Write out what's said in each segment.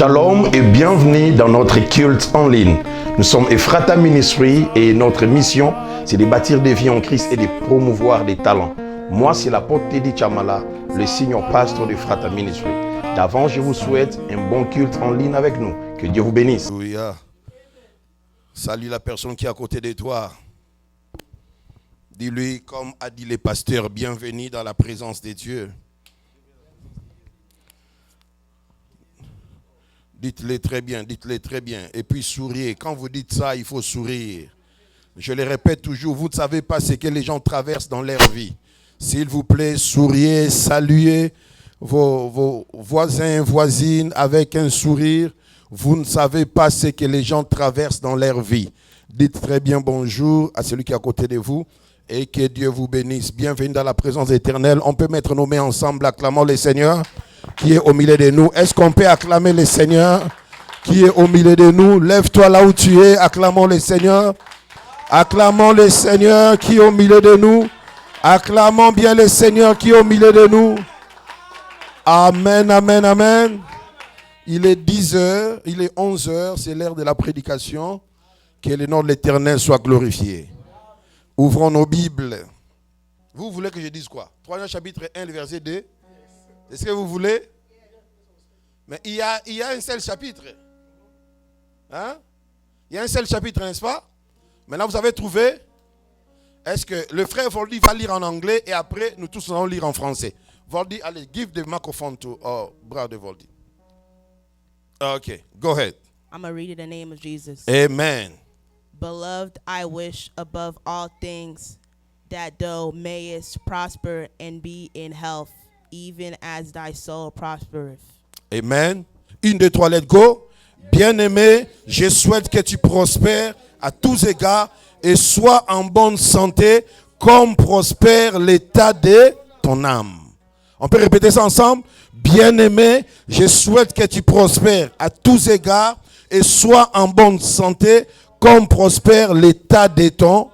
Shalom et bienvenue dans notre culte en ligne. Nous sommes Ephrata Ministry et notre mission, c'est de bâtir des vies en Christ et de promouvoir des talents. Moi, c'est l'apôtre Teddy Chamala, le senior pasteur d'Ephrata Ministry. D'avance, je vous souhaite un bon culte en ligne avec nous. Que Dieu vous bénisse. Alléluia. Salue la personne qui est à côté de toi. Dis-lui, comme a dit le pasteur, bienvenue dans la présence de Dieu. Dites-le très bien, dites-le très bien. Et puis souriez. Quand vous dites ça, il faut sourire. Je le répète toujours, vous ne savez pas ce que les gens traversent dans leur vie. S'il vous plaît, souriez, saluez vos voisins, voisines avec un sourire. Vous ne savez pas ce que les gens traversent dans leur vie. Dites très bien bonjour à celui qui est à côté de vous et que Dieu vous bénisse. Bienvenue dans la présence éternelle. On peut mettre nos mains ensemble, acclamons le Seigneur qui est au milieu de nous. Est-ce qu'on peut acclamer le Seigneur qui est au milieu de nous? Lève-toi là où tu es, acclamons le Seigneur. Acclamons le Seigneur qui est au milieu de nous. Acclamons bien le Seigneur qui est au milieu de nous. Amen, amen, amen. Il est 10h, il est 11h, c'est l'heure de la prédication. Que le nom de l'Éternel soit glorifié. Ouvrons nos Bibles. Vous voulez que je dise quoi? 3 chapitre 1, le verset 2. Est-ce que vous voulez? Mais il y a un seul chapitre. Hein? Il y a un seul chapitre, n'est-ce pas? Maintenant, vous avez trouvé? Est-ce que le frère Voldy va lire en anglais et après, nous tous allons lire en français? Voldy, allez, give the microphone to brother Voldy. Okay, go ahead. I'm going to read it in the name of Jesus. Amen. Beloved, I wish above all things that thou mayest prosper and be in health, even as thy soul prospereth. Amen. 1, 2, 3, let's go. Bien-aimé, je souhaite que tu prospères à tous égards et sois en bonne santé comme prospère l'état de ton âme. On peut répéter ça ensemble? Bien-aimé, je souhaite que tu prospères à tous égards et sois en bonne santé comme prospère l'état de ton.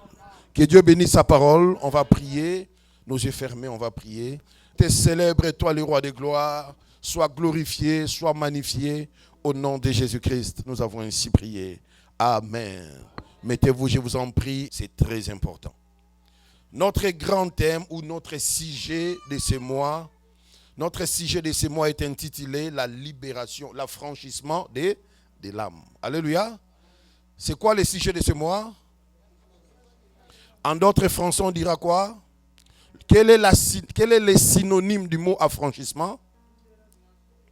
Que Dieu bénisse sa parole. On va prier. Nos yeux fermés, on va prier. Te célèbre, toi le roi de gloire. Sois glorifié, sois magnifié. Au nom de Jésus-Christ, nous avons ainsi prié. Amen. Mettez-vous, je vous en prie, c'est très important. Notre grand thème ou notre sujet de ce mois, est intitulé la libération, l'affranchissement de l'âme. Alléluia. C'est quoi le sujet de ce mois? En d'autres français, on dira quoi? Quel est le synonyme du mot affranchissement?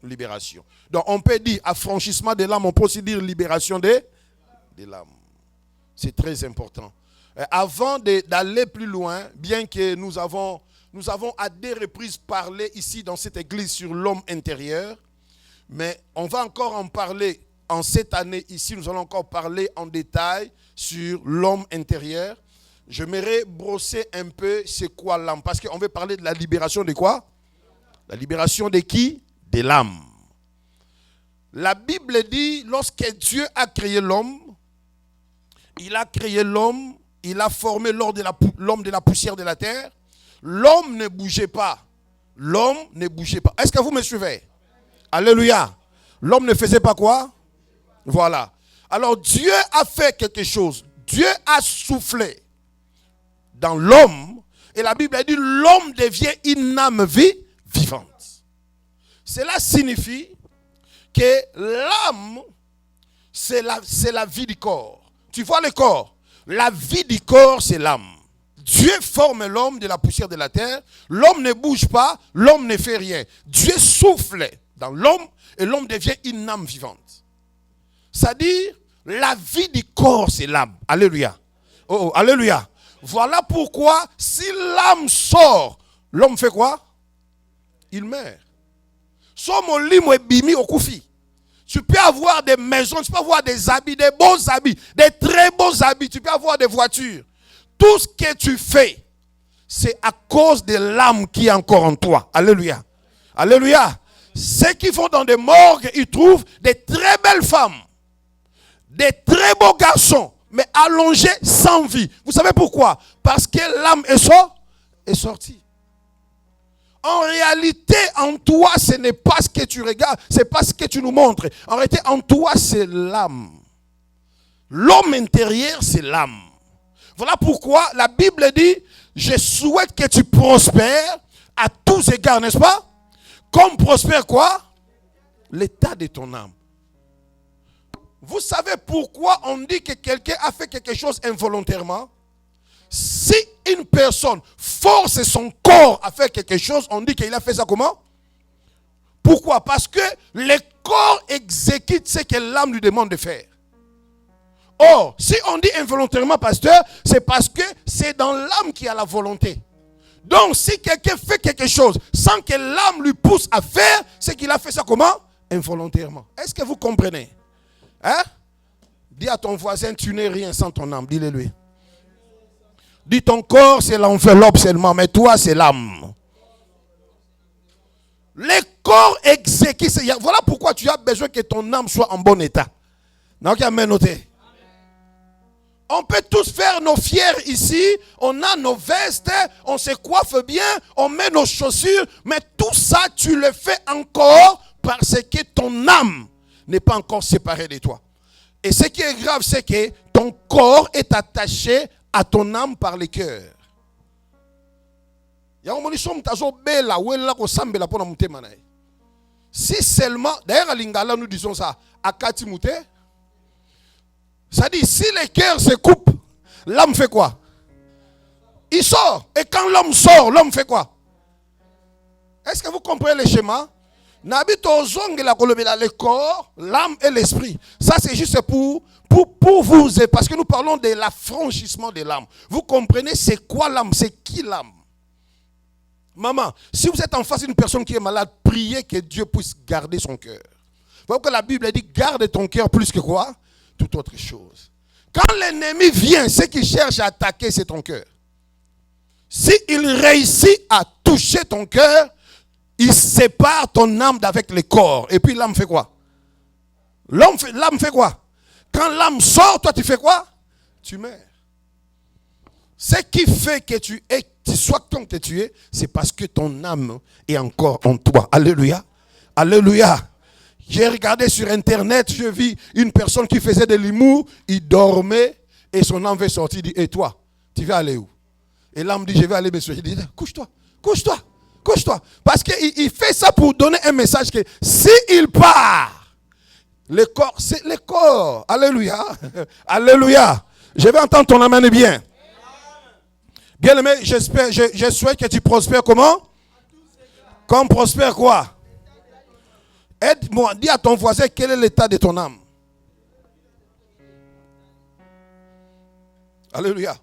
Libération. Donc on peut dire affranchissement de l'âme, on peut aussi dire libération de l'âme. C'est très important. Avant d'aller plus loin, bien que nous avons à des reprises parlé ici dans cette église sur l'homme intérieur, mais on va encore en parler en cette année ici, nous allons encore parler en détail sur l'homme intérieur. J'aimerais brosser un peu c'est quoi l'âme, parce qu'on veut parler de la libération de quoi? La libération de qui? De l'âme. La Bible dit, lorsque Dieu a créé l'homme, il a créé l'homme, il a formé l'homme de la poussière de la terre. L'homme ne bougeait pas. L'homme ne bougeait pas. Est-ce que vous me suivez? Alléluia. L'homme ne faisait pas quoi? Voilà. Alors Dieu a fait quelque chose. Dieu a soufflé dans l'homme. Et la Bible a dit, l'homme devient une âme vivante. Cela signifie que l'âme, c'est la vie du corps. Tu vois le corps? La vie du corps, c'est l'âme. Dieu forme l'homme de la poussière de la terre. L'homme ne bouge pas, l'homme ne fait rien. Dieu souffle dans l'homme et l'homme devient une âme vivante. C'est-à-dire, la vie du corps, c'est l'âme. Alléluia. Oh, alléluia. Voilà pourquoi, si l'âme sort, l'homme fait quoi? Il meurt. Tu peux avoir des maisons, tu peux avoir des habits, des beaux habits, des très beaux habits, tu peux avoir des voitures. Tout ce que tu fais, c'est à cause de l'âme qui est encore en toi. Alléluia. Alléluia. Ceux qui vont dans des morgues, ils trouvent des très belles femmes, des très beaux garçons, mais allongés sans vie. Vous savez pourquoi? Parce que l'âme est sortie. En réalité, en toi, ce n'est pas ce que tu regardes, ce n'est pas ce que tu nous montres. En réalité, en toi, c'est l'âme. L'homme intérieur, c'est l'âme. Voilà pourquoi la Bible dit, je souhaite que tu prospères à tous égards, n'est-ce pas? Comme prospère quoi? L'état de ton âme. Vous savez pourquoi on dit que quelqu'un a fait quelque chose involontairement? Si une personne force son corps à faire quelque chose, on dit qu'il a fait ça comment? Pourquoi? Parce que le corps exécute ce que l'âme lui demande de faire. Or, si on dit involontairement, pasteur, c'est parce que c'est dans l'âme qu'il y a la volonté. Donc, si quelqu'un fait quelque chose sans que l'âme lui pousse à faire, c'est qu'il a fait ça comment? Involontairement. Est-ce que vous comprenez? Hein? Dis à ton voisin, tu n'es rien sans ton âme. Dis-le lui. Dis, ton corps, c'est l'enveloppe seulement, mais toi, c'est l'âme. Le corps exécute. Voilà pourquoi tu as besoin que ton âme soit en bon état. Donc, il y a noté. On peut tous faire nos fiers ici, on a nos vestes, on se coiffe bien, on met nos chaussures, mais tout ça, tu le fais encore parce que ton âme n'est pas encore séparée de toi. Et ce qui est grave, c'est que ton corps est attaché à ton âme par le cœur. Si seulement, d'ailleurs à Lingala nous disons ça, à Katimouté, ça dit, si le cœur se coupe, l'âme fait quoi? Il sort. Et quand l'homme sort, l'homme fait quoi? Est-ce que vous comprenez le schéma? Le corps, l'âme et l'esprit. Ça c'est juste pour vous, parce que nous parlons de l'affranchissement de l'âme. Vous comprenez c'est quoi l'âme? C'est qui l'âme? Maman, si vous êtes en face d'une personne qui est malade, priez que Dieu puisse garder son cœur. Vous voyez que la Bible dit, garde ton cœur plus que quoi? Toute autre chose. Quand l'ennemi vient, ce qu'il cherche à attaquer, c'est ton cœur. S'il réussit à toucher ton cœur, il sépare ton âme d'avec le corps. Et puis l'âme fait quoi? L'âme fait quoi? Quand l'âme sort, toi tu fais quoi? Tu meurs. Ce qui fait que tu sois comme tu es, c'est parce que ton âme est encore en toi. Alléluia. Alléluia. J'ai regardé sur internet, je vis une personne qui faisait de l'humour, il dormait et son âme veut sortir. Il dit, et toi, tu vas aller où? Et l'âme dit, je vais aller me soigner. Il dit, couche-toi, couche-toi, couche-toi. Parce qu'il fait ça pour donner un message que s'il part, le corps, c'est le corps. Alléluia. Alléluia. Je vais entendre ton amen bien. Bien aimé, j'espère, je souhaite que tu prospères comment? Comme prospère quoi? Aide-moi, dis à ton voisin quel est l'état de ton âme. Alléluia.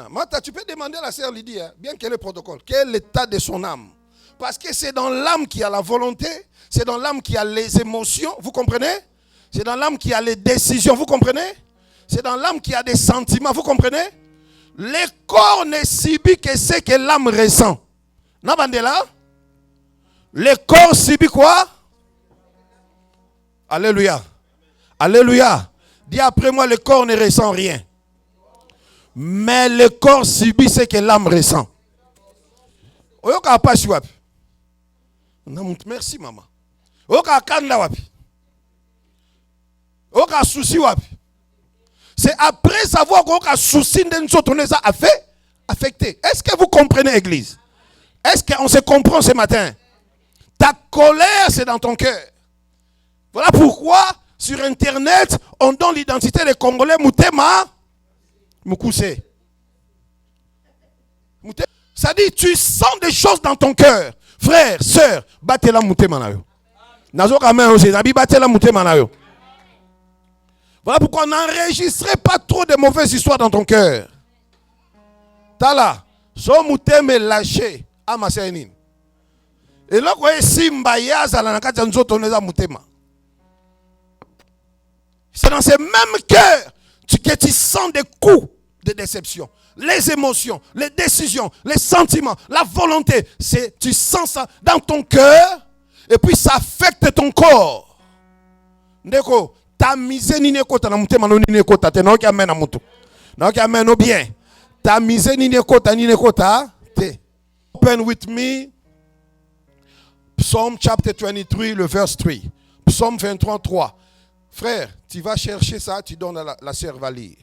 Martha, tu peux demander à la sœur Lydie, bien quel est le protocole, quel est l'état de son âme. Parce que c'est dans l'âme qu'il y a la volonté, c'est dans l'âme qu'il y a les émotions, vous comprenez? C'est dans l'âme qu'il y a les décisions, vous comprenez? C'est dans l'âme qu'il y a des sentiments, vous comprenez? Le corps ne subit que ce que l'âme ressent. Nabandela? Le corps subit quoi? Alléluia. Alléluia. Dis après moi, le corps ne ressent rien. Mais le corps subit ce que l'âme ressent. Merci maman. C'est après savoir qu'on a souci de affecté. Est-ce que vous comprenez, Église? Est-ce qu'on se comprend ce matin? Ta colère, c'est dans ton cœur. Voilà pourquoi, sur Internet, on donne l'identité des Congolais Moutema Moukoussé. Ça dit, tu sens des choses dans ton cœur. Frère, sœur, battez-la Moutema Nayo. Nazoka main aussi, Nabi battez-la Moutema Nayo. Voilà pourquoi n'enregistrez pas trop de mauvaises histoires dans ton cœur. Tala, so Moutema lâché à ma sénine. Et là, c'est dans ce même cœur que tu sens des coups de déception. Les émotions, les décisions, les sentiments, la volonté. Tu sens ça dans ton cœur et puis ça affecte ton corps. Ndeko, ta misé ni nekota na mutema no ni nekota te no ki amena mutu. No ki amena bien. Ta misé ni nekota te. Open with me Psalm chapter 23, le verse 3. Psalm 23, 3. Frère, tu vas chercher ça, tu donnes à la sœur va lire.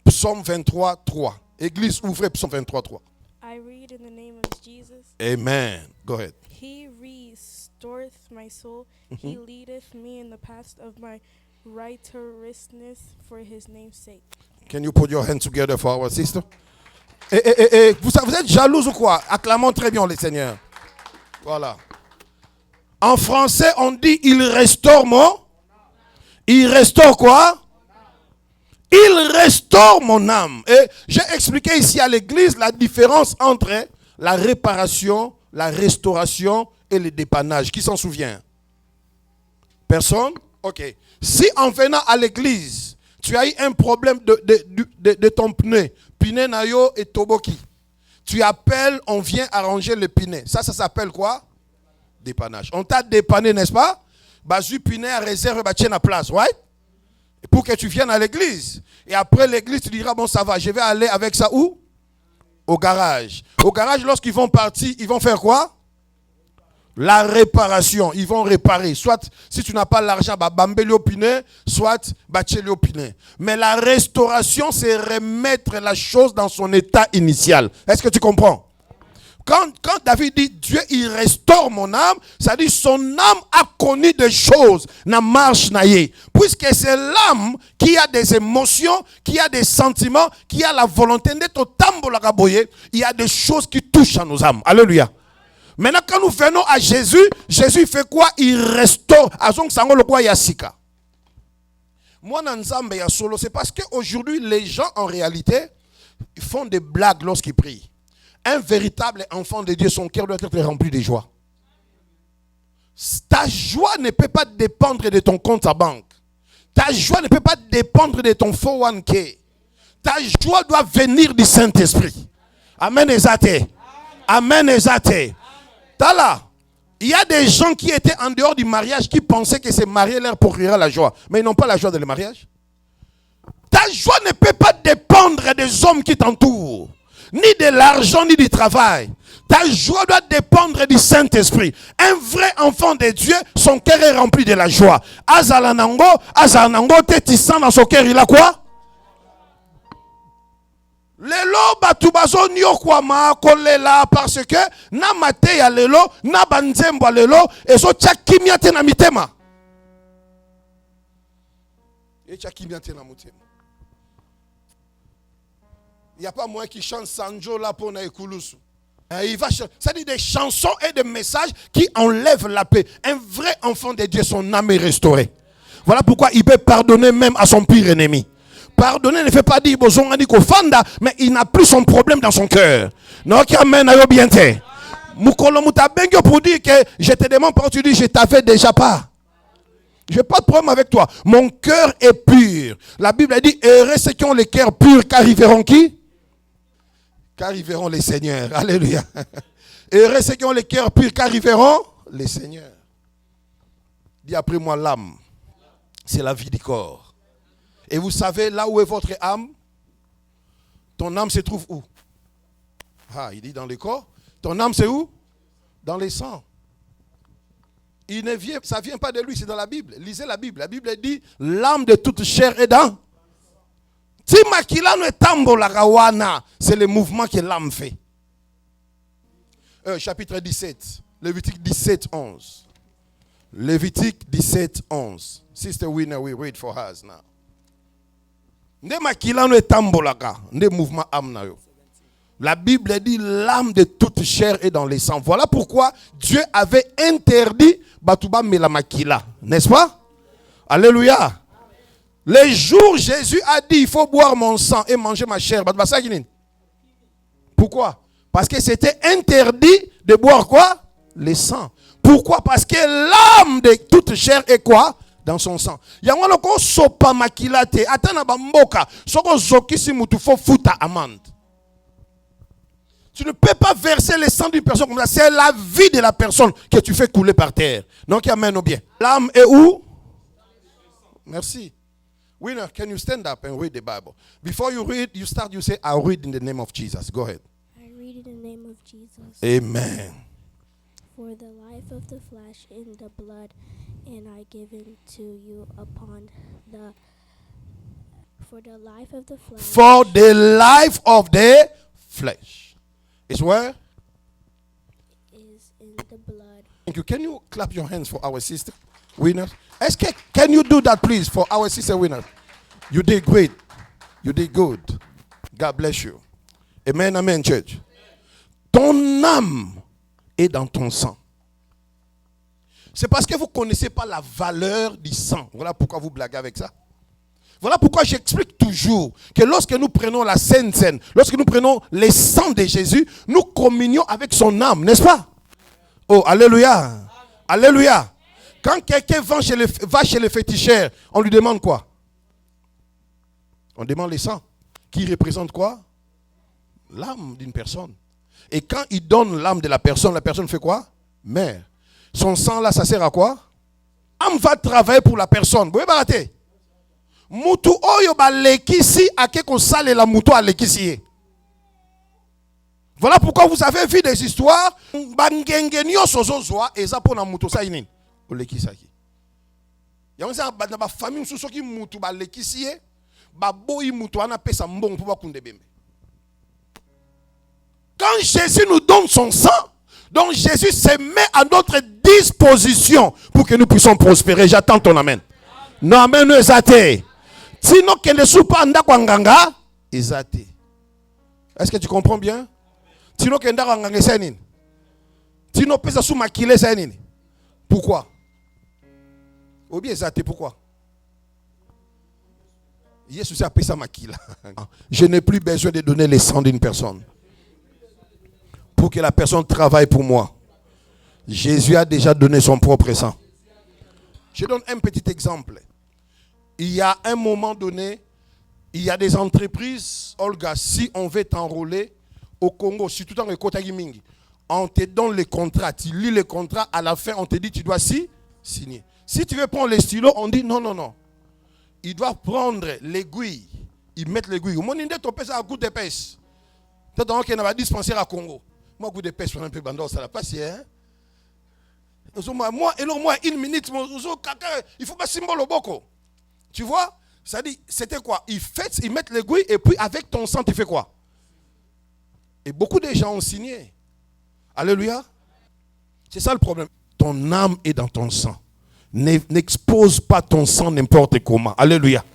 Psalm 23, 3. Église, ouvrez Psalm 23, 3. I read in the name of Jesus. Amen. Go ahead. He restoreth my soul. He leadeth me in the path of my righteousness for his name's sake. Can you put your hands together for our sister? Vous êtes jalouse ou quoi? Acclamons très bien le Seigneur. Voilà. En français, on dit il restaure mon. Il restaure quoi? Il restaure mon âme. Et j'ai expliqué ici à l'église la différence entre la réparation, la restauration et le dépannage. Qui s'en souvient? Personne? Ok. Si en venant à l'église, tu as eu un problème de ton pneu, pneu nayo et toboki, tu appelles, on vient arranger le pneu. Ça s'appelle quoi? Dépannage. On t'a dépanné, n'est-ce pas? Bazu pneu à réserve, tiens la place, right? Pour que tu viennes à l'église. Et après l'église, tu diras, bon, ça va, je vais aller avec ça où? Au garage. Au garage, lorsqu'ils vont partir, ils vont faire quoi? La réparation. Ils vont réparer. Soit, si tu n'as pas l'argent, bambeli au pneu, soit, bacheli au pneu. Mais la restauration, c'est remettre la chose dans son état initial. Est-ce que tu comprends? Quand David dit Dieu il restaure mon âme, ça dit son âme a connu des choses, na marche naïe. Puisque c'est l'âme qui a des émotions, qui a des sentiments, qui a la volonté d'être au tambo la gaboye, il y a des choses qui touchent à nos âmes. Alléluia. Maintenant quand nous venons à Jésus, Jésus fait quoi? Il restaure. Azong sango le quoi yasika. Moi nanzambe ya solo, c'est parce qu'aujourd'hui les gens en réalité ils font des blagues lorsqu'ils prient. Un véritable enfant de Dieu, son cœur doit être rempli de joie. Ta joie ne peut pas dépendre de ton compte à banque. Ta joie ne peut pas dépendre de ton 401k. Ta joie doit venir du Saint-Esprit. Amen ezate. Amen ezate. Tala. Il y a des gens qui étaient en dehors du mariage qui pensaient que se marier leur procurera la joie. Mais ils n'ont pas la joie de le mariage. Ta joie ne peut pas dépendre des hommes qui t'entourent. Ni de l'argent, ni du travail. Ta joie doit dépendre du Saint-Esprit. Un vrai enfant de Dieu, son cœur est rempli de la joie. Azalanango, te tissant dans son cœur, il a quoi? Lelo batubazo nyokwa ma kolela parce que na mate ya lelo, na banzembo lelo, ezo tchakimia te na mitema. Et tchakimia te na mutema. Il n'y a pas moi qui chante Sanjo là pour Naekulusu. Il va chanter. Ça dit des chansons et des messages qui enlèvent la paix. Un vrai enfant de Dieu, son âme est restaurée. Voilà pourquoi il peut pardonner même à son pire ennemi. Pardonner ne fait pas dire Fanda, mais il n'a plus son problème dans son cœur. Non, qui amène à bien te. Mukolo mutabengyo pour dire que je te demande pas, tu dis je t'avais déjà pas. Je n'ai pas de problème avec toi. Mon cœur est pur. La Bible a dit heureux ceux qui ont le cœur pur, car ils verront qui? Car ils verront les seigneurs. Alléluia. Heureux ceux qui ont le cœur pur, car ils verront les seigneurs. Dis après moi, l'âme, c'est la vie du corps. Et vous savez, là où est votre âme, ton âme se trouve où? Ah, il dit dans le corps. Ton âme c'est où? Dans les sangs. Ça ne vient pas de lui, c'est dans la Bible. Lisez la Bible. La Bible dit, l'âme de toute chair est dans. C'est le mouvement que l'âme fait. Chapitre 17. Lévitique 17, 11. Lévitique 17, 11. Sister Winner, we read for us now. La Bible dit l'âme de toute chair est dans les sangs. Voilà pourquoi Dieu avait interdit Batouba Melamakila. N'est-ce pas? Alléluia. Les jours Jésus a dit il faut boire mon sang et manger ma chair. Pourquoi? Parce que c'était interdit de boire quoi? Le sang. Pourquoi? Parce que l'âme de toute chair est quoi? Dans son sang. Yangoloko sopa makilate atana bamboka soko zokisi mutu fo futa amande. Tu ne peux pas verser le sang d'une personne comme ça. C'est la vie de la personne que tu fais couler par terre. Donc, amène au bien. L'âme est où? Merci. Winner, can you stand up and read the Bible? Before you read, you start, you say, I'll read in the name of Jesus. Go ahead. I read in the name of Jesus. Amen. For the life of the flesh in the blood, and I given to you upon the. For the life of the flesh. For the life of the flesh. Is where? Is in the blood. Thank you. Can you clap your hands for our sister winners? Can you do that, please, for our sister winners? You did great. You did good. God bless you. Amen, amen, church. Ton âme est dans ton sang. C'est parce que vous ne connaissez pas la valeur du sang. Voilà pourquoi vous blaguez avec ça. Voilà pourquoi j'explique toujours que lorsque nous prenons la Sainte Seine, lorsque nous prenons le sang de Jésus, nous communions avec son âme, n'est-ce pas? Oh, alléluia. Alléluia. Quand quelqu'un va chez le féticheur, on lui demande quoi? On demande le sang. Qui représente quoi? L'âme d'une personne. Et quand il donne l'âme de la personne fait quoi? Meurt. Son sang là, ça sert à quoi? L'âme va travailler pour la personne. Vous voyez, baraté? Mutu oyo ba lekisi ake ko sale la mutu a lekisi. Voilà pourquoi vous avez vu des histoires bangenge nyoso zozwa eza pona mutu sa inini o lekisa ki. Yango ba ba famille mususu ki mutu ba lekisi ba boyi mutu ana pesa mbongo pour ba kunde bembe. Quand Jésus nous donne son sang, donc Jésus se met à notre disposition pour que nous puissions prospérer. J'attends ton amen. Non, amen, nous ezate. Sinon, que ne soit pas ndakwanganga, ezate. Est-ce que tu comprends bien? Sinon, que ndakwanganga c'est nini? Sinon, pesa sous makile c'est nini? Pourquoi? Ou bien ezate, pourquoi? Jésus a pris sa makila. Je n'ai plus besoin de donner le sang d'une personne pour que la personne travaille pour moi. Jésus a déjà donné son propre sang. Je donne un petit exemple. Il y a un moment donné, il y a des entreprises, Olga, si on veut t'enrôler au Congo, si tout en Mingi, on te donne le contrat, tu lis le contrat, à la fin on te dit tu dois signer. Si tu veux prendre les stylos, on dit non, non, non. Ils doivent prendre l'aiguille, ils mettent l'aiguille. Mon indé ton pèse à goût de pêche. Peut-être qu'on va dispenser à Congo. Moi, goût de pêche, je un peu bandant, ça n'a pas si, hein. Moi, et là, moi, une minute, il faut pas symbole au boko. Tu vois? Ça dit, c'était quoi? Ils mettent l'aiguille et puis avec ton sang, tu fais quoi? Et beaucoup de gens ont signé. Alléluia. C'est ça le problème. Ton âme est dans ton sang. N'expose pas ton sang n'importe comment. Alléluia.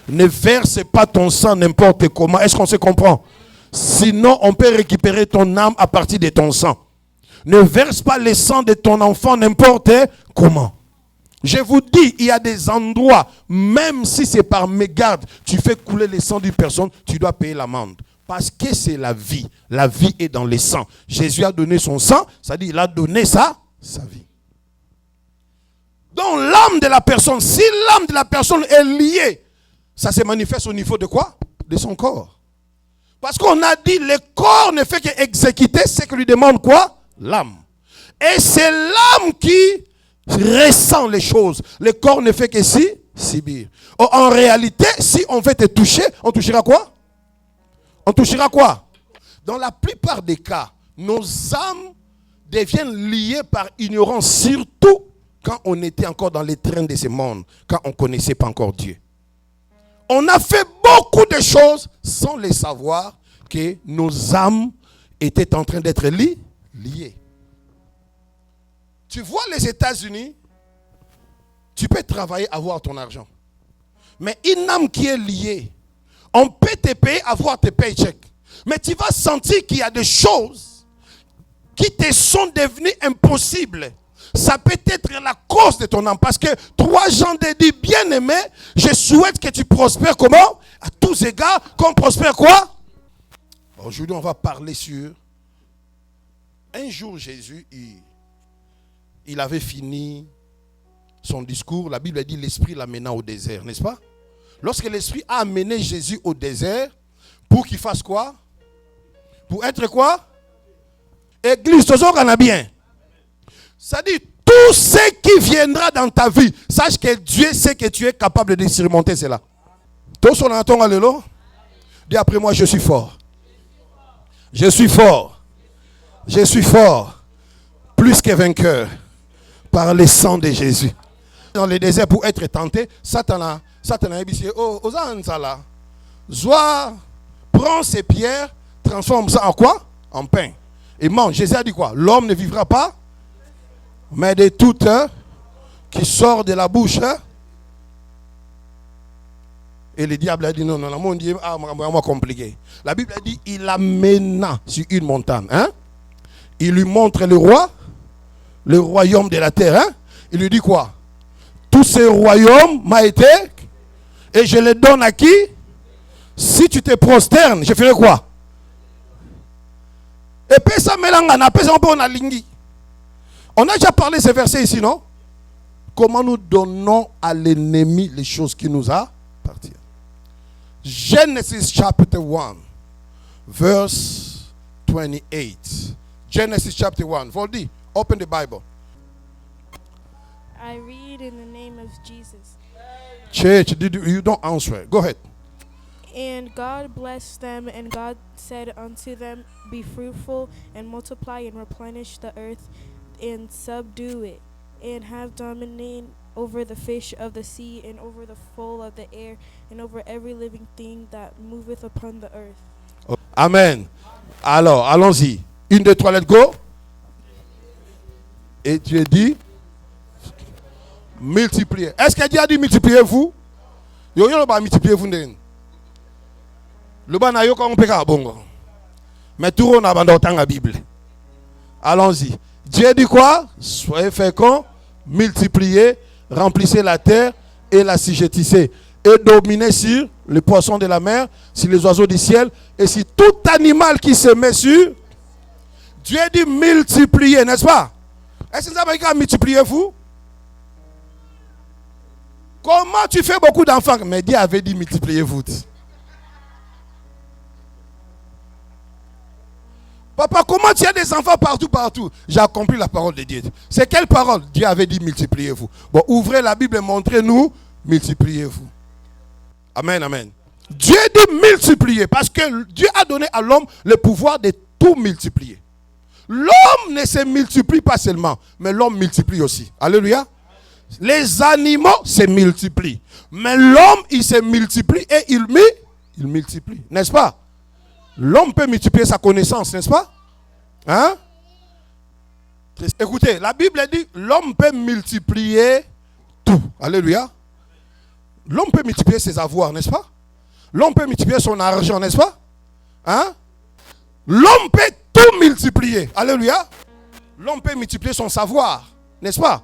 Ne verse pas ton sang n'importe comment. Est-ce qu'on se comprend? Sinon, on peut récupérer ton âme à partir de ton sang. Ne verse pas le sang de ton enfant n'importe comment. Je vous dis, il y a des endroits, même si c'est par mégarde, tu fais couler le sang d'une personne, tu dois payer l'amende. Parce que c'est la vie. La vie est dans le sang. Jésus a donné son sang, ça dit il a donné sa vie. Donc l'âme de la personne, si l'âme de la personne est liée, ça se manifeste au niveau de quoi? De son corps. Parce qu'on a dit, le corps ne fait qu'exécuter ce que lui demande quoi? L'âme. Et c'est l'âme qui ressent les choses. Le corps ne fait que subir. En réalité, si on veut te toucher, on touchera quoi? On touchera quoi? Dans la plupart des cas, nos âmes deviennent liées par ignorance, surtout quand on était encore dans les trains de ce monde, quand on ne connaissait pas encore Dieu. On a fait beaucoup de choses sans les savoir que nos âmes étaient en train d'être liées. Tu vois les États-Unis, tu peux travailler, avoir ton argent. Mais une âme qui est liée, on peut te payer, avoir tes paychecks. Mais tu vas sentir qu'il y a des choses qui te sont devenues impossibles. Ça peut être la cause de ton âme. Parce que 3 Jean te dit, bien aimé, je souhaite que tu prospères comment? À tous égards, qu'on prospère quoi? Aujourd'hui, on va parler sur... Un jour, Jésus, il avait fini son discours. La Bible dit, l'Esprit l'amena au désert, n'est-ce pas? Lorsque l'Esprit a amené Jésus au désert, pour qu'il fasse quoi? Pour être quoi? Église, toujours on a bien. Ça dit, tout ce qui viendra dans ta vie, sache que Dieu sait que tu es capable de surmonter cela. Dis après moi, je suis fort. Je suis fort. Je suis fort. plus que vainqueur par le sang de Jésus. Dans le désert pour être tenté, Satan a dit, oh, Ozansala, Zoa, prends ces pierres, transforme ça en quoi? En pain. Et mange. Jésus a dit quoi? L'homme ne vivra pas, mais de tout qui sort de la bouche. Et le diable a dit non, mon Dieu, moi compliqué. La Bible a dit, il l'amena sur une montagne. Hein? Il lui montre le royaume de la terre. Hein? Il lui dit quoi? Tout ce royaume m'a été, et je le donne à qui? Si tu te prosternes, je ferai quoi? Et puis ça mélangana, on a lingi. On a déjà parlé de ces versets ici, non? Comment nous donnons à l'ennemi les choses qui nous appartiennent. Genesis chapter 1, verse 28. Genesis chapter 1. Voldy, open the Bible. I read in the name of Jesus. Church, you don't answer. Go ahead. And God blessed them, and God said unto them, be fruitful, and multiply, and replenish the earth, and subdue it, and have dominion over the fish of the sea, and over the fowl of the air, and over every living thing that moveth upon the earth. Amen. Alors, allons-y. 1, 2, 3, let's go. Et Dieu dit, multipliez. Est-ce que Dieu a dit multipliez-vous? Yo yo ba multipliez-vous nden. Le ba na yo ko mpeka bongo. Mais tout on a dans la Bible. Allons-y. Dieu dit quoi? Soyez féconds, multipliez, remplissez la terre et la assujettissez. Et dominez sur les poissons de la mer, sur les oiseaux du ciel et sur tout animal qui se met sur. Dieu dit multipliez, n'est-ce pas? Est-ce que vous avez dit multipliez-vous? Comment tu fais beaucoup d'enfants? Mais Dieu avait dit multipliez-vous. Papa, comment tu as des enfants partout? J'ai accompli la parole de Dieu. C'est quelle parole? Dieu avait dit multipliez-vous. Bon, ouvrez la Bible et montrez-nous, multipliez-vous. Amen, amen. Dieu dit multiplier parce que Dieu a donné à l'homme le pouvoir de tout multiplier. L'homme ne se multiplie pas seulement, mais l'homme multiplie aussi. Alléluia. Les animaux se multiplient, mais l'homme il se multiplie et il multiplie, n'est-ce pas? L'homme peut multiplier sa connaissance, n'est-ce pas? Hein? Écoutez, la Bible dit l'homme peut multiplier tout. Alléluia. L'homme peut multiplier ses avoirs, n'est-ce pas? L'homme peut multiplier son argent, n'est-ce pas? Hein? L'homme peut tout multiplier. Alléluia. L'homme peut multiplier son savoir, n'est-ce pas?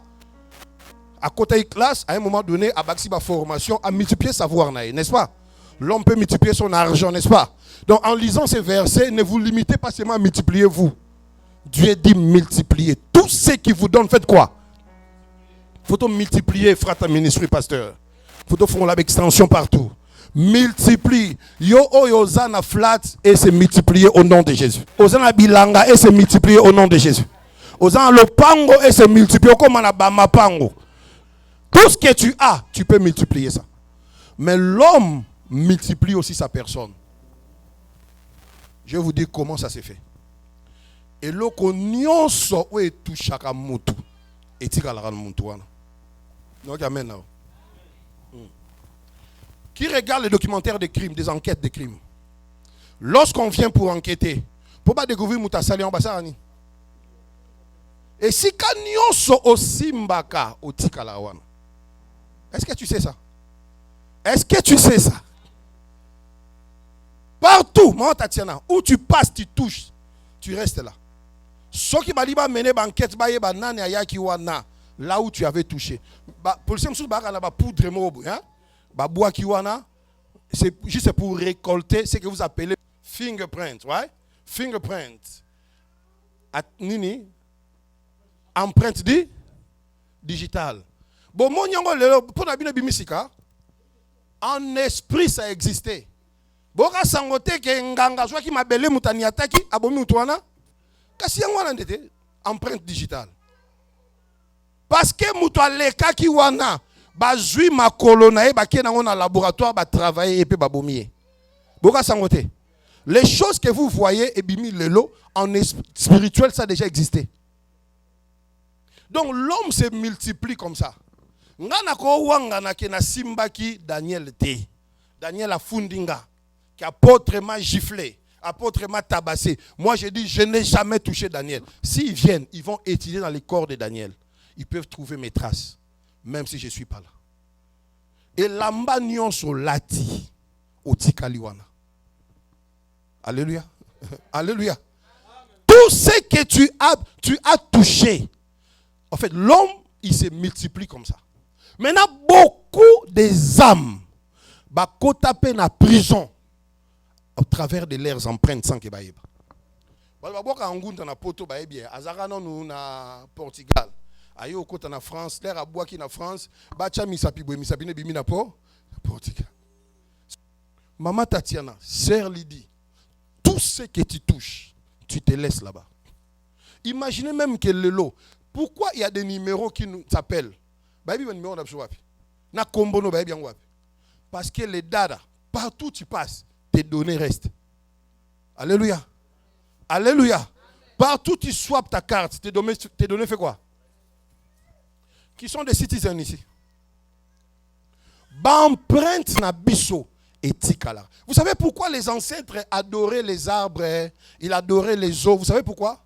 À côté de classe, à un moment donné, à Baxiba formation, à multiplier savoir, n'est-ce pas? L'homme peut multiplier son argent, n'est-ce pas? Donc en lisant ces versets, ne vous limitez pas seulement à multiplier vous. Dieu dit multiplier. Tout ce qui vous donne, faites quoi? Il faut multiplier, frère ministre, pasteur. Il faut faire l'extension partout. Multiplie. Yo oyozana flat et se multiplier au nom de Jésus. Ozana bilanga et se multiplier au nom de Jésus. Ozana le pango et se multiplier comme on a bama pango. Tout ce que tu as, tu peux multiplier ça. Mais l'homme multiplie aussi sa personne. Je vais vous dire comment ça s'est fait. Et loko nyonso o etushaka mutu etikala mutu wana. Donc amen now. Qui regarde les documentaires de crimes, des enquêtes de crimes? Lorsqu'on vient pour enquêter, pour pas découvrir mutasali en basani. Et si nyonso osimbaka otikala wana. Est-ce que tu sais ça? Est-ce que tu sais ça? Partout, où tu passes, tu touches, tu restes là. Ce qui m'a dit, enquête, là où tu avais touché. Pour le poudre, c'est juste pour récolter ce que vous appelez fingerprint, right? Fingerprint. Empreinte digitale. Bon, en esprit, ça existait. Boka sangote ke nganga soit qui m'a belé mutani ataki abomi mutwana kasi ngwana ndete empreinte digitale parce que mutwa leka ki wana bazui makolo na e bakena ngona laboratoire ba travailler et pe babomier boka sangote les choses que vous voyez et bimi lelo en spirituel ça a déjà existé Donc l'homme se multiplie comme ça. Ngana ko wangana ke na simbaki Daniel te. Daniel a fundinga. Qui apôtre m'a giflé. Apôtre m'a tabassé. Moi j'ai dit je n'ai jamais touché Daniel. S'ils viennent, ils vont étudier dans les corps de Daniel. Ils peuvent trouver mes traces. Même si je ne suis pas là. Et lamba nyonso lati. Otikaliwana. Alléluia. Alléluia. Tout ce que tu as touché. En fait, l'homme, il se multiplie comme ça. Maintenant, beaucoup des âmes vont taper dans la prison au travers de leurs empreintes sans que baïba. Baloba en na poto baïbia. Azarano nous na Portugal. Ayo kota na France. L'air à bois qui na France. Bacha misapi ne bimi na Portugal. Maman Tatiana, sœur Lydie, tout ce que tu touches, tu te laisses là-bas. Imaginez même que le lot. Pourquoi il y a des numéros qui nous appellent? Parce que les dada, partout où tu passes, tes données restent. Alléluia. Alléluia. Partout où tu swaps ta carte, tes données fait quoi? Qui sont des citizens ici? Empreinte na biso. Vous savez pourquoi les ancêtres adoraient les arbres, ils adoraient les eaux? Vous savez pourquoi?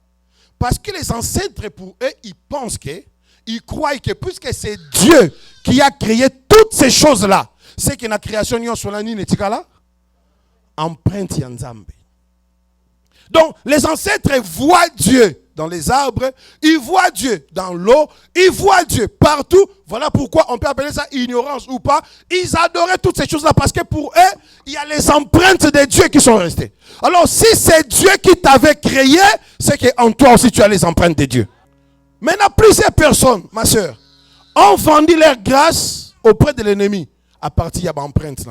Parce que les ancêtres, pour eux, ils pensent ils croient que puisque c'est Dieu qui a créé toutes ces choses-là, c'est que la création n'y a sur la nine empreinte yanzambe. Donc, les ancêtres voient Dieu dans les arbres, ils voient Dieu dans l'eau, ils voient Dieu partout. Voilà pourquoi on peut appeler ça ignorance ou pas. Ils adoraient toutes ces choses-là parce que pour eux, il y a les empreintes de Dieu qui sont restées. Alors, si c'est Dieu qui t'avait créé, c'est qu'en toi aussi tu as les empreintes de Dieu. Maintenant, plusieurs personnes, ma soeur, ont vendu leur grâce auprès de l'ennemi à partir de l'empreinte.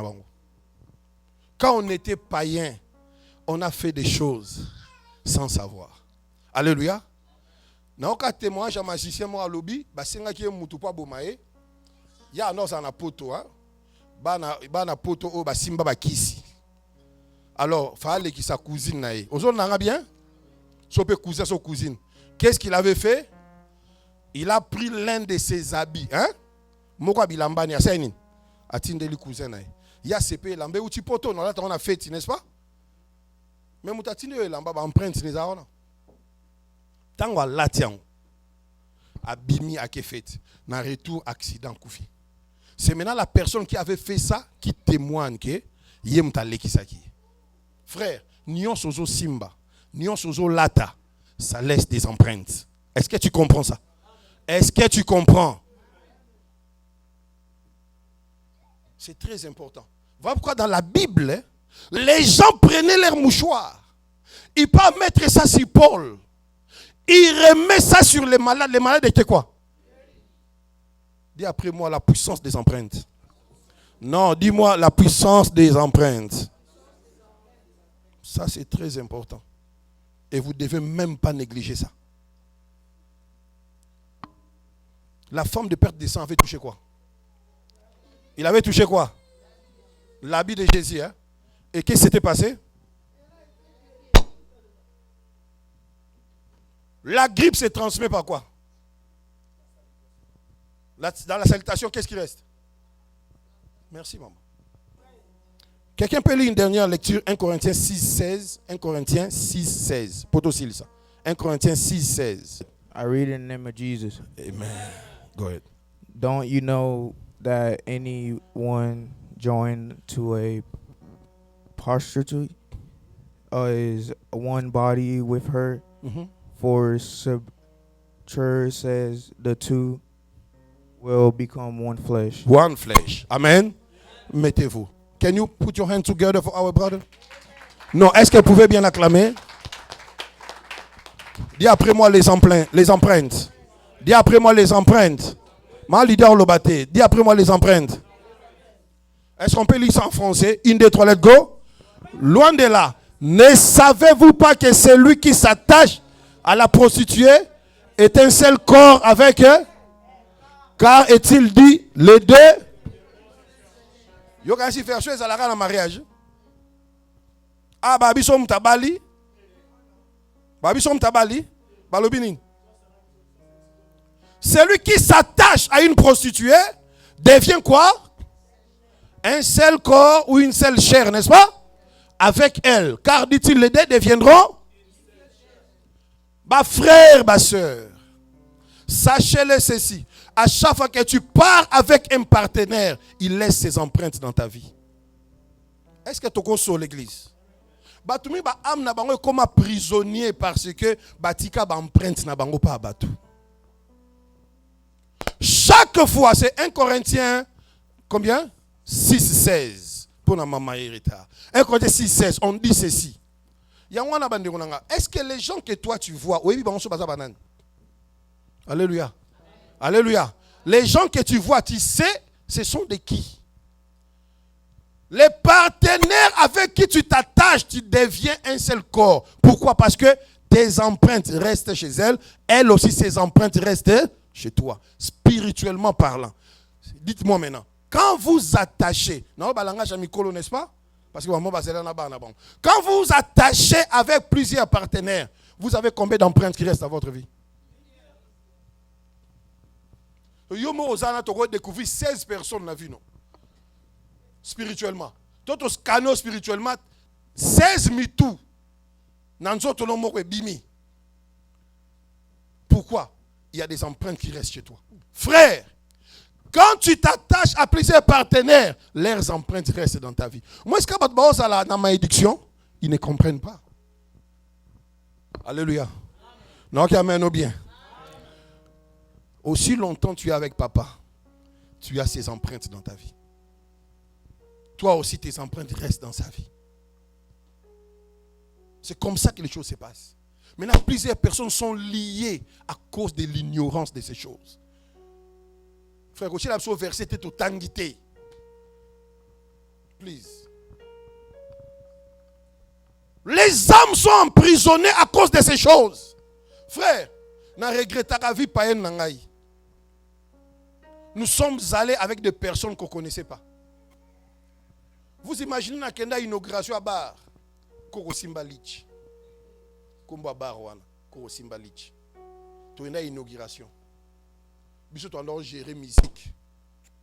Quand on était païen, on a fait des choses sans savoir. Alléluia. Na ka témoignage à magicien mo alobi ba senga ki mutu pa bomae. Ya no sa na poto hein. Bana poto o ba simba ba kisi. Alors, fallait qu'il sa cousine nae. Ozo nanga bien? Sope cousin son cousine. Qu'est-ce qu'il avait fait? Il a pris l'un de ses habits, hein? Moko bilamba ni aseni. Atindeli cousin nae. Ya sepe lambe uti poto na la on a fait, n'est-ce pas? Mais mutatinde lamba ba empreinte les aona. Tango latian abimi a fait na retour accident koufi. C'est maintenant la personne qui avait fait ça qui témoigne que yem taleki saki. Frère, nion sozo simba, nion sozo lata, ça laisse des empreintes. Est-ce que tu comprends ça? Est-ce que tu comprends? C'est très important. Voilà pourquoi dans la Bible, les gens prenaient leurs mouchoirs. Ils peuvent mettre ça sur Paul. Il remet ça sur les malades. Les malades étaient quoi? Dis après moi la puissance des empreintes. Non, dis-moi la puissance des empreintes. Ça, c'est très important. Et vous ne devez même pas négliger ça. La femme de perte de sang avait touché quoi? Il avait touché quoi? L'habit de Jésus. Hein? Et qu'est-ce qui s'était passé? La grippe se transmet par quoi? Dans la salutation, qu'est-ce qui reste? Merci, maman. Quelqu'un peut lire une dernière lecture, 1 Corinthiens 6, 16. 1 Corinthiens 6, 16. Potosil ça. 1 Corinthiens 6, 16. I read in the name of Jesus. Amen. Go ahead. Don't you know that anyone joined to a prostitute is one body with her? Mm-hmm. For Scripture says the two will become one flesh. One flesh. Amen. Mettez-vous. Can you put your hand together for our brother? Non, est-ce que vous pouvez bien acclamer? Dis après moi les empreintes. Dis après moi les empreintes. Ma leader Lobaté. Dis après moi les empreintes. Est-ce qu'on peut lire ça en français? 1, 2, 3, let's go. Loin de là. Ne savez-vous pas que celui qui s'attache à la prostituée est un seul corps avec eux? Car est-il dit les deux? Yo kasi faire chose à la mariage. Ah babi som tabali. Babi som tabali. Balobini. Celui qui s'attache à une prostituée devient quoi? Un seul corps ou une seule chair, n'est-ce pas? Avec elle. Car, dit-il, les deux deviendront ma frère, ma soeur. Sachez-le ceci. À chaque fois que tu pars avec un partenaire, il laisse ses empreintes dans ta vie. Est-ce que tu console l'église? Batumi ba am na bango comme prisonnier parce que batika ba empreinte na bango pas batu. Chaque fois, c'est 1 Corinthiens, combien? 6,16. Pour la maman Hérita. 1 Corinthiens 6,16, on dit ceci. Est-ce que les gens que toi tu vois, oui, alléluia. Alléluia. Les gens que tu vois, tu sais, ce sont de qui? Les partenaires avec qui tu t'attaches, tu deviens un seul corps. Pourquoi? Parce que tes empreintes restent chez elle. Elle aussi, ses empreintes restent chez toi. Spirituellement parlant. Dites-moi maintenant. Quand vous attachez, n'est-ce pas? Parce que quand vous vous attachez avec plusieurs partenaires, vous avez combien d'empreintes qui restent dans votre vie? Vous avez découvert 16 personnes dans la vie, non? Spirituellement. Tout scano spirituellement, 16 mitou. Pourquoi? Il y a des empreintes qui restent chez toi. Frère, quand tu t'attaches à plusieurs partenaires, leurs empreintes restent dans ta vie. Moi, est-ce que dans ma éducation, ils ne comprennent pas. Alléluia. Non, qui amène au bien. Aussi longtemps tu es avec papa, tu as ses empreintes dans ta vie. Toi aussi, tes empreintes restent dans sa vie. C'est comme ça que les choses se passent. Maintenant, plusieurs personnes sont liées à cause de l'ignorance de ces choses. Frère, aussi la verset était au tangité. Please. Les âmes sont emprisonnées à cause de ces choses. Frère, n'a regretté la vie païenne nangaï. Nous sommes allés avec des personnes qu'on ne connaissait pas. Vous imaginez qu'il y a une inauguration à bar. Koko Simbalich. Kumba bar wana. Koko Simbalich. Tu as une inauguration. Biso tu as géré musique.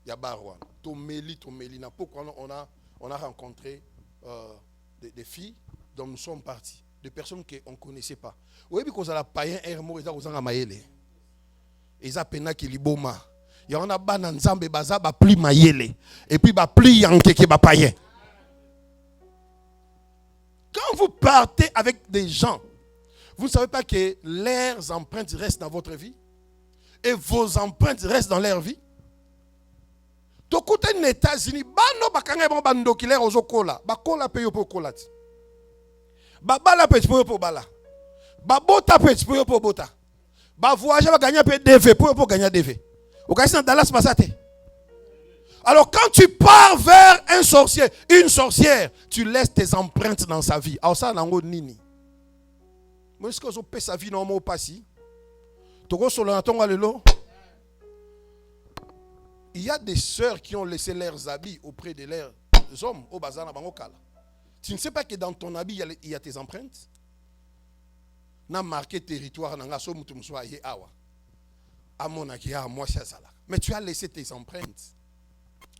Il y a bar wana. Tomeli. Pourquoi on a rencontré des filles dont nous sommes partis. Des personnes qu'on ne connaissait pas. Oui, parce que la païen ermo ils ont amaïle. Ils ont pena qui liboma. Il y a un ban en zambe baza ba pli maïle. Et puis ba pli yanke qui ba païen. Quand vous partez avec des gens, vous ne savez pas que leurs empreintes restent dans votre vie et vos empreintes restent dans leur vie. Tokute les États-Unis, bano bakanga bon bando ki leur ozokola, bakola peyo po kolati. Babala pe pour bala. Babota pe pour bota. Ba voyager va gagner pe DV pour gagner DV. Au cas dans Dallas Masate. Alors quand tu pars vers un sorcier, une sorcière, tu laisses tes empreintes dans sa vie. Alors ça nango nini. Moi est-ce que vous paie sa vie normalement pas si? Togo solo na tonga lelo. Il y a des sœurs qui ont laissé leurs habits auprès de leurs hommes au bazar na bango kala. Tu ne sais pas que dans ton habit il y a tes empreintes? Na marqué territoire nanga so mutu muswa ye awa. Amona ki a moi ça là. Mais tu as laissé tes empreintes.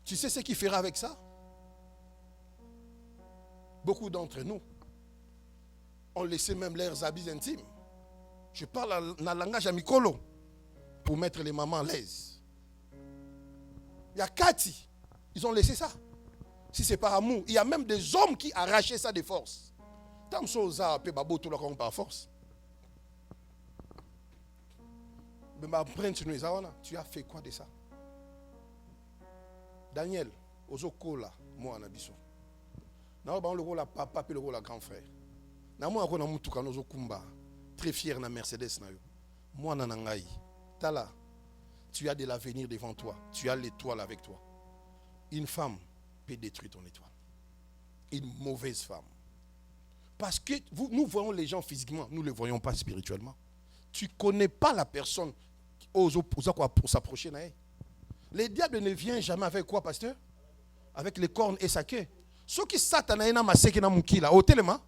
Tu sais ce qu'il fera avec ça? Beaucoup d'entre nous ont laissé même leurs habits intimes. Je parle dans le langage amicolo pour mettre les mamans à l'aise. Il y a Cathy, ils ont laissé ça. Si c'est par amour, il y a même des hommes qui arrachaient ça de force. Tant que peu par force. Tu as fait quoi de ça? Daniel, ozokola moi na biso. Na ba le rôle papa puis le rôle grand frère. Na moi ko na mutuka nozo kumba. Très fier na Mercedes na yo. Moi na ngai. Tala. Tu as de l'avenir devant toi. Tu as l'étoile avec toi. Une femme peut détruire ton étoile. Une mauvaise femme. Parce que nous voyons les gens physiquement, nous ne les voyons pas spirituellement. Tu ne connais pas la personne pour s'approcher d'elle. Le diable ne vient jamais avec quoi, pasteur? Avec les cornes et sa queue. Ce qui satanaïna maseke na mukila, au telema,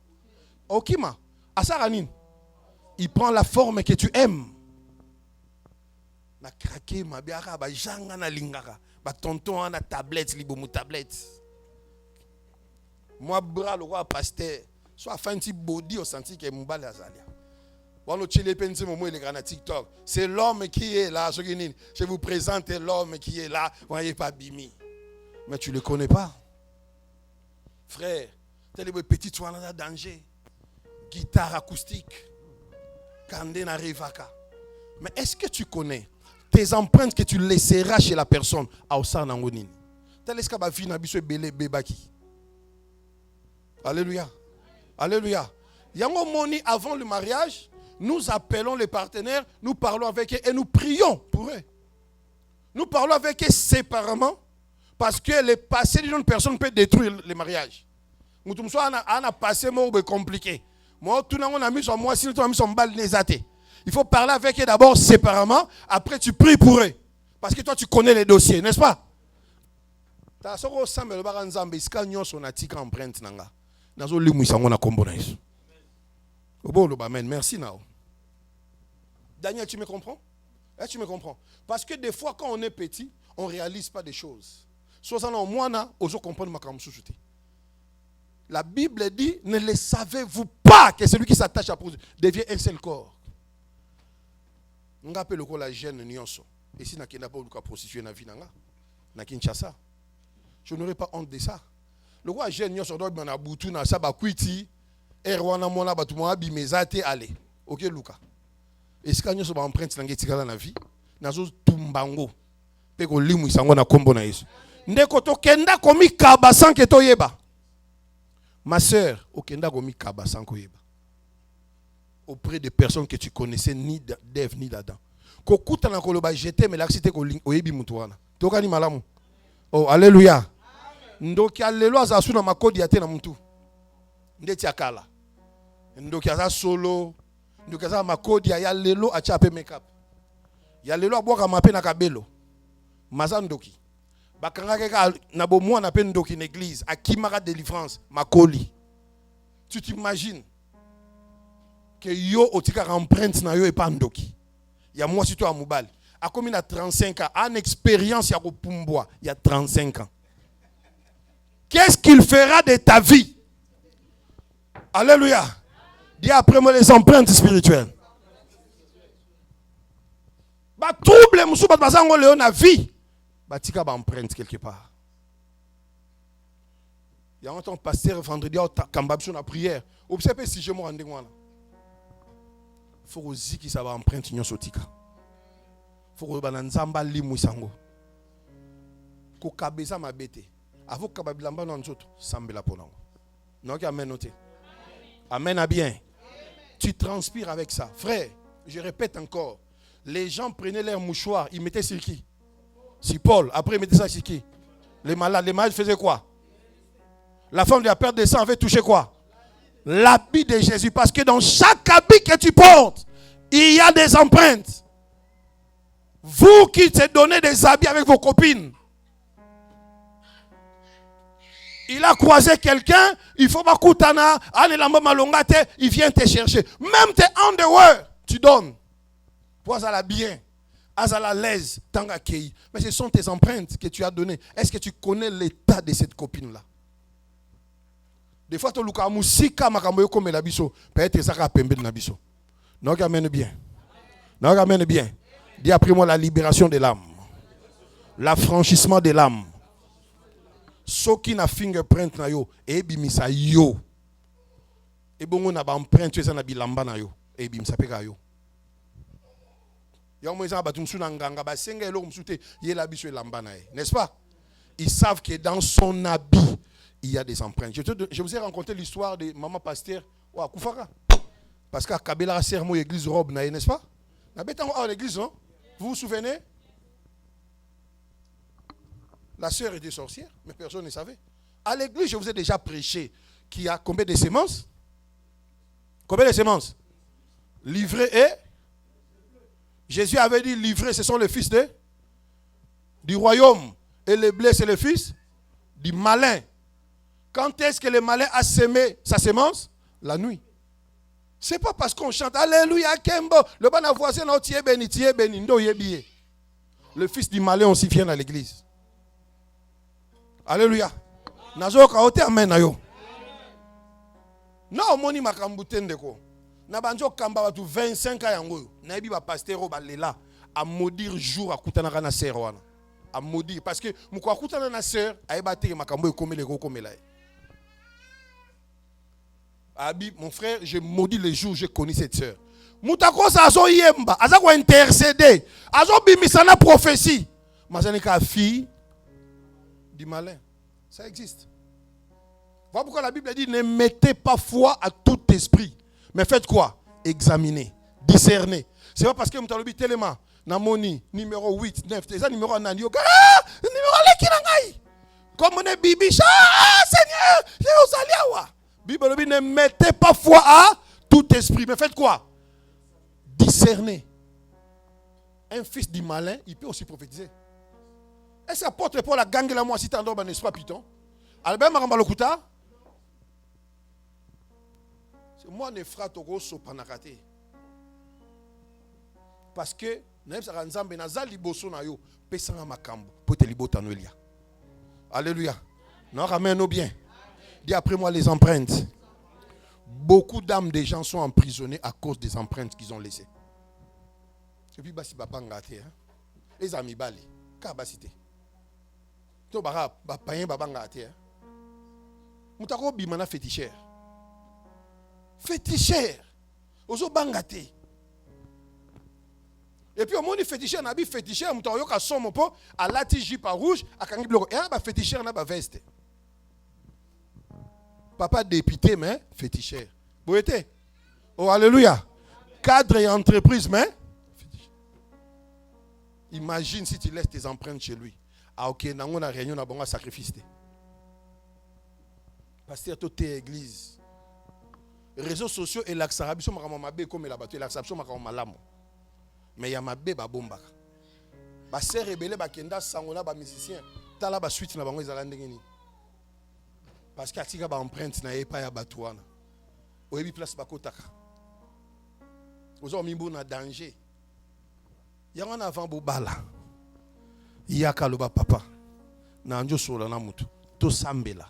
au kima, asaranin, il prend la forme que tu aimes. na craqué ma biara ba janga na lingaka ba tonton na tablette libomu tablette moi bras le roi pasteur soit fin petit body au senti que mubala azalia wano chile penzi momo il est grand TikTok c'est l'homme qui est là je vous présente l'homme qui est là voyez pas Bimi mais tu le connais pas frère tel le petit toi dans danger guitare acoustique kande na revaka mais est-ce que tu connais tes empreintes que tu laisseras chez la personne à Osa Nangonini. Tel est-ce que ma vie n'a pas belé bébaki. Alléluia. Alléluia. Yango moni avant le mariage, nous appelons les partenaires, nous parlons avec eux et nous prions pour eux. Nous parlons avec eux séparément parce que le passé d'une personne peut détruire le mariage. Nous sommes un passé compliqué. Moi, tout le monde a mis son moi, si nous avons mis son balle nésaté. Il faut parler avec eux d'abord séparément, après tu pries pour eux. Parce que toi tu connais les dossiers, n'est-ce pas? Merci Nao. Daniel, tu me comprends? Tu me comprends? Parce que des fois quand on est petit, on ne réalise pas des choses. La Bible dit, ne le savez-vous pas que celui qui s'attache à vous devient un seul corps. On appelle le jeune nyonso. Et si n'a pas prostituer na vie na Kinshasa. Je n'aurais pas honte de ça. Le roi jeune nyonso doit na butu na sa ba kwiti et rwana mona batu mo abi mezate ale. OK Luka. Est-ce que nyonso ba empreinte na ngetikala na vie nazo tumbango. Pe ko limu isango na kombo na Yesu. Ndeko to kenda komi kabasan ke to yeba. Ma sœur, au kenda komi kabasan ko yeba. Auprès de personnes que tu connaissais ni d'Ève ni d'Adam. Kokuta na koloba jeté mais l'accident ko oyebi mutu wana. Tokani malamu. Oh alléluia. Ndoki alléluia azasu na makodi ya te na mutu. Ndeti akala. Ndoki aza solo. Ndoki aza makodi ya lelo acha pe make up. Ya lelo aboka mape na kabelo. Maza ndoki. Bakanga keka na bomwa na pe ndoki na église akimaka délivrance makoli. Tu t'imagines que yo otika empreinte na yo et pas ndoki. Il y a moi surtout à Moubal. A comme il a 35 ans, en expérience il y a Pumbwa, il y a 35 ans. Qu'est-ce qu'il fera de ta vie? Alléluia. Dis après moi les empreintes spirituelles. Ba trouble musu ba bazango leo na vie. Ba tika ba empreinte quelque part. Il y a un temps pasteur vendredi au kambabso na prière. Observez si je me rendais moi. Faut aussi qui ça va emprunter nyon sotika. Faut que bananzamba limu sango. Ko kabeza mabete. Avo kababilamba na nzoto sambela ponango. Non qui amen noté. Amen à bien. Tu transpires avec ça. Frère, je répète encore. Les gens prenaient leur mouchoir, ils mettaient sur qui? Sur Paul. Après ils mettaient ça sur qui? Les malades faisaient quoi? La femme de la perte de sang avait touché quoi? L'habit de Jésus. Parce que dans chaque habit que tu portes, il y a des empreintes. Vous qui te donnez des habits avec vos copines. Il a croisé quelqu'un, il faut pas koutana, il vient te chercher. Même tes underwear, tu donnes. Pour ça la bien, à la l'aise, tant accueilli. Mais ce sont tes empreintes que tu as données. Est-ce que tu connais l'état de cette copine-là? Des fois, tu as musika makambo comme la biso, peut-être ça ka pembe na biso. Non, amène bien. Non, amène bien. Dis après moi la libération de l'âme. L'affranchissement de l'âme. Ce qui na fingerprint na yo, et bimisa yo. Et bon on a ba empreinte ça na bilamba na yo, et bimisa peka yo. Ya mo ba tumsu na nganga ba senga elo msute ye la biso lamba na ye, n'est-ce pas? Ils savent que dans son habit il y a des empreintes. Je vous ai raconté l'histoire de maman pasteur à Koufara. Parce qu'à Kabela sermo église robe na, n'est-ce pas? À l'église, non? Vous vous souvenez? La sœur était sorcière, mais personne ne savait. À l'église, je vous ai déjà prêché qu'il y a combien de semences? Combien de semences? Livré et? Jésus avait dit livré, ce sont les fils du royaume. Et les blés, c'est les fils du malin. Quand est-ce que le malin a semé sa semence? La nuit. C'est pas parce qu'on chante Alléluia Kembo. Le bon voisin n'a tié béni, ndo yébié. Le fils du malin aussi vient à l'église. Alléluia. Nazo kaote amen na yo. Na omoni makambu tendeko. Na banjo kamba batu 25 ans yango. Na yebi ba pasteur ba lela a maudire jour akutana na sœur wana. A maudire parce que muko akutana na sœur ayeba te makambu ekomele ko komela. Abi mon frère, j'ai maudit le jour où j'ai connu cette sœur. Mutakosa azo yemba, azako intercéder, azo bimisana prophétie. Mazane ka fille du malin. Ça existe. Voilà pourquoi la Bible dit ne mettez pas foi à tout esprit. Mais faites quoi? Examinez, discernez. C'est pas parce que mutalobi telema namoni numéro 8, 9, c'est ça numéro 9 yo. Numéro leki na ngai. Comme on est bibi, Seigneur, je vous aliawa. Bible dit ne mettez pas foi à tout esprit. Mais faites quoi? Discernez. Un fils du malin, il peut aussi prophétiser. Est-ce que l'apôtre Paul a gagné la moi si t'endors, n'est-ce pas, Python? Albert Marambalokuta? C'est moi, ne fera toko so panakate. Parce que, n'est-ce pas, Nzambe naza liboso na yo, pesanga makambo, pour te libota noelia. Alléluia. Non, ramène-nous bien. Dis après moi les empreintes. Beaucoup d'âmes des gens sont emprisonnés à cause des empreintes qu'ils ont laissées. Et puis, basi babangate, les amis bali, kabasité. To bara payen babangate. Mutako bimana féticheur. Féticheur. Ozo bangate. Et puis au monde féticheur na bi féticheur mutako yoka somo po a lati jipa rouge akangi bloko. Et ba féticheur na ba veste. Papa député, mais féticheur. Vous êtes? Oh, alléluia. Cadre et entreprise, mais féticheur. Imagine si tu laisses tes empreintes chez lui. Ah, ok, dans une réunion, on a un sacrifice. Pasteur, tu es église. Réseaux sociaux et l'accès comme la bateau, l'accès mais il y a ma bé bomba. Ba sœur rebelle ba kenda sangola ba musicien. Tala ba suite na bango ezala ndengeni. Parce que atika ba empreinte na yepa ya batouana. Oyebi place bakotaka. Ozo mimbo na danger. Yango na avant bobala. Yaka loba papa. Na njo sola na mutu. To sambela.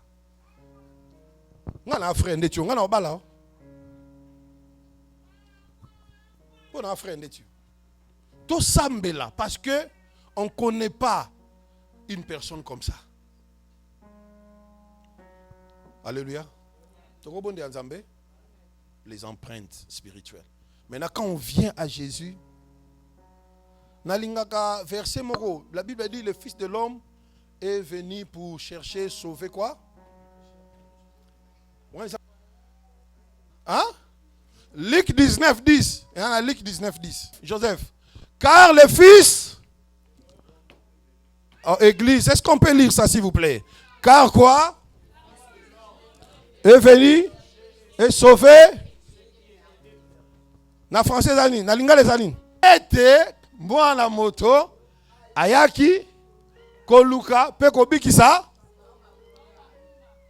Ngana frère ndetu, ngana obala. Bona frère ndetu. To sambela parce que on connaît pas une personne comme ça. Alléluia. Les empreintes spirituelles. Maintenant, quand on vient à Jésus, verset moro, la Bible dit le Fils de l'homme est venu pour chercher, sauver quoi? Hein? Luc 19, 10. Luc 19, 10. Joseph. Car le Fils. Oh, Église, est-ce qu'on peut lire ça s'il vous plaît? Car quoi? Est venu et sauvé. Na français zani, na linga les zani. Ete mwana moto ayaki koluka pe kobikisa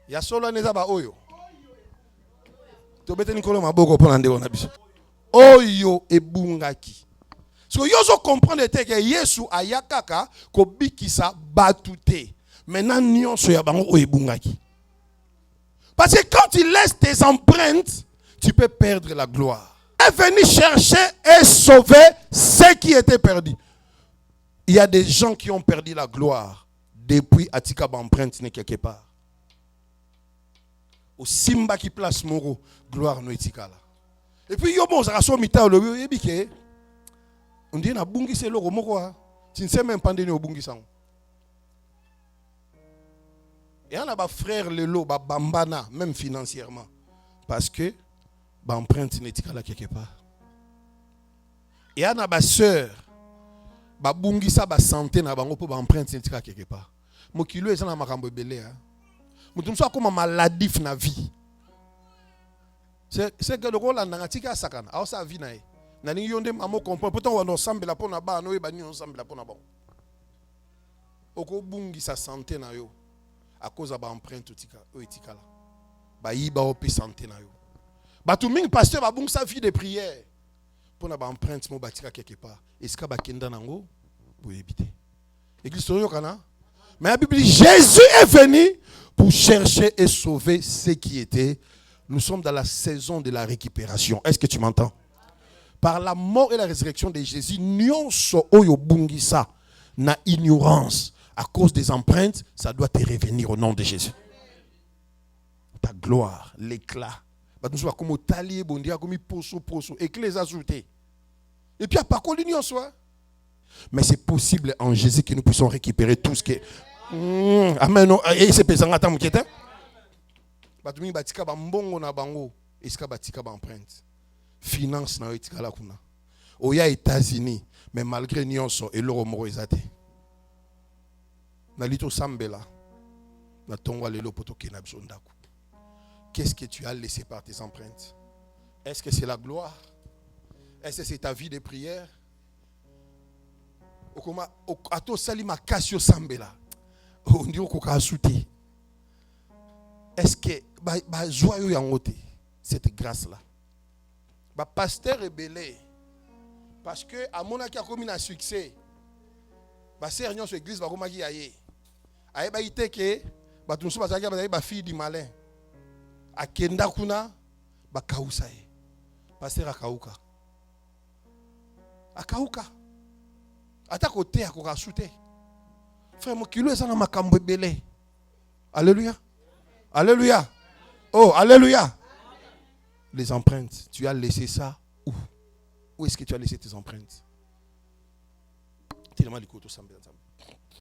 ya solo neza ba oyo. To bete nikolo maboko pona ndeko na biso. Oyo ebungaki. So yozo comprendre te que Yesu ayakaka kobikisa batute. Maintenant nyonso ya bango oyo ebungaki. Parce que quand tu laisses tes empreintes, tu peux perdre la gloire. Il est venu chercher et sauver ceux qui étaient perdus. Il y a des gens qui ont perdu la gloire depuis Atika empreinte n'est quelque part. Au Simba qui place Moro, gloire no etika là. Et puis yo bon ça so mita le yebike. On dit na bungi c'est loro moko. Tu ne sais même pas ndeni obungi sango. Et on a des frères Lelo, Bambana, même financièrement. Parce que l'empreinte n'est pas là quelque part. Et on a des sœurs, Bungisa, santé, l'empreinte n'est pas quelque part. Mon kilo est dans ma cambo belé. Mon comme une maladie dans la vie. C'est que le rôle dans la tika sakana. Alors ça vie nae. Nani yonde mamo comprend. Pourtant on ensemble la pona ba no e bani ensemble la pona bon. Oko bungisa santé na yo. À cause de l'empreinte etika là. Ba yiba opi santé na yo. Ba tout ming pasteur ba bung sa vie de prière. Pour na ba empreinte mo batika quelque part. Est-ce que ba kenda nango pour éviter. Église Toyokana. Mais la Bible dit Jésus est venu pour chercher et sauver ceux qui étaient. Nous sommes dans la saison de la récupération. Est-ce que tu m'entends? Par la mort et la résurrection de Jésus, nyonso oyo bungisa na ignorance à cause des empreintes, ça doit te revenir au nom de Jésus. Ta gloire, l'éclat. Nous comme au talier bondia comme poso éclat ajouté. Et puis à pas qu'on l'union soit. Mais c'est possible en Jésus que nous puissions récupérer tout ce qui est. Amen. Et c'est pesant à temps qui était. Batumi batika ba mbongo na bango, eska batika ba empreinte. Finance na etika la kuna. Oya États-Unis, mais malgré nyonso et l'euro moro ezate. Na lito sambela. Na tongwa lelo poto ke na bzondaku. Qu'est-ce que tu as laissé par tes empreintes? Est-ce que c'est la gloire? Est-ce que c'est ta vie de prière? Okoma ato salima kasio sambela. On dit ko ka souti. Est-ce que ba joyeux yangote cette grâce là? Ba pasteur rebelle parce que à mon aki a commis un succès. Ba sérieux sur église ba komaki aye. Aye ba ite ke ba tunso ba zaki ba fille du malin. Akenda kuna ba kausa ye. Pasteur akauka. Akauka. Ata côté akoka souté. Frère mon kilo eza na makambo ebele. Alléluia. Alléluia. Oh, alléluia. Les empreintes, tu as laissé ça où? Où est-ce que tu as laissé tes empreintes? Tellement les couteaux semblent ensemble.